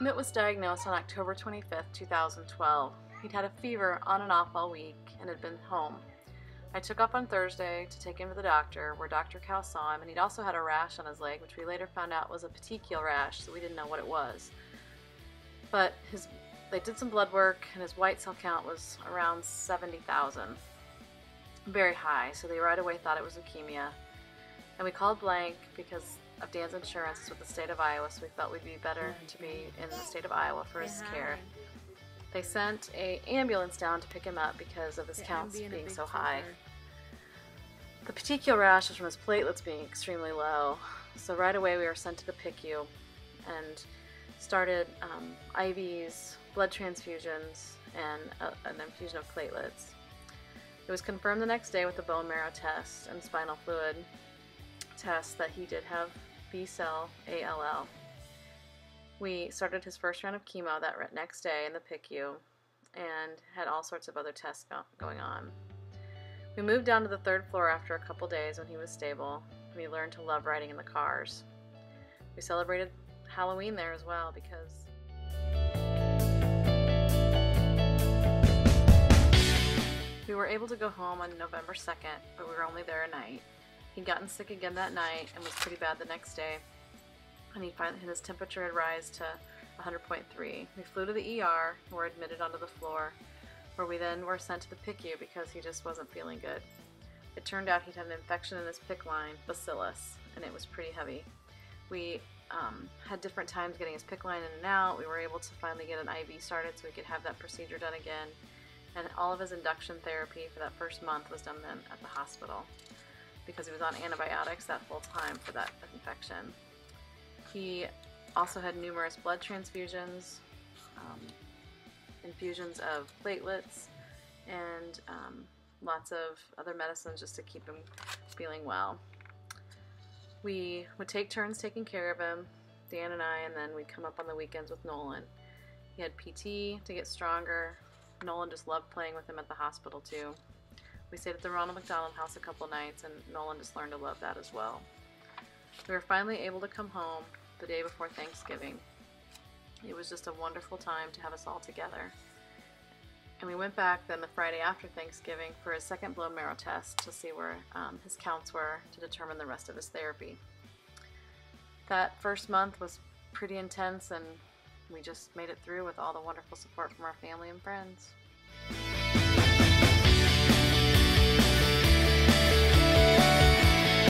Emmett was diagnosed on October 25th, 2012. He'd had a fever on and off all week and had been home. I took off on Thursday to take him to the doctor, where Dr. Cal saw him, and he'd also had a rash on his leg, which we later found out was a petechial rash, so we didn't know what it was. But they did some blood work, and his white cell count was around 70,000. Very high, so they right away thought it was leukemia. And we called blank because of Dan's insurance with the state of Iowa, so we felt we'd be better to be in the state of Iowa for his care. They sent an ambulance down to pick him up because of his counts being so high. The petechial rash was from his platelets being extremely low, so right away we were sent to the PICU and started IVs, blood transfusions, and an infusion of platelets. It was confirmed the next day with a bone marrow test and spinal fluid test that he did have B-cell ALL. We started his first round of chemo that next day in the PICU and had all sorts of other tests going on. We moved down to the third floor after a couple days when he was stable, and we learned to love riding in the cars. We celebrated Halloween there as well because we were able to go home on November 2nd, but we were only there a night. He'd gotten sick again that night and was pretty bad the next day, and his temperature had risen to 100.3. We flew to the ER and were admitted onto the floor, where we then were sent to the PICU because he just wasn't feeling good. It turned out he'd had an infection in his PIC line, bacillus, and it was pretty heavy. We had different times getting his PIC line in and out. We were able to finally get an IV started so we could have that procedure done again, and all of his induction therapy for that first month was done then at the hospital because he was on antibiotics that full time for that infection. He also had numerous blood transfusions, infusions of platelets, and lots of other medicines just to keep him feeling well. We would take turns taking care of him, Dan and I, and then we'd come up on the weekends with Nolan. He had PT to get stronger. Nolan just loved playing with him at the hospital too. We stayed at the Ronald McDonald House a couple nights, and Nolan just learned to love that as well. We were finally able to come home the day before Thanksgiving. It was just a wonderful time to have us all together. And we went back then the Friday after Thanksgiving for his second bone marrow test to see where his counts were to determine the rest of his therapy. That first month was pretty intense, and we just made it through with all the wonderful support from our family and friends.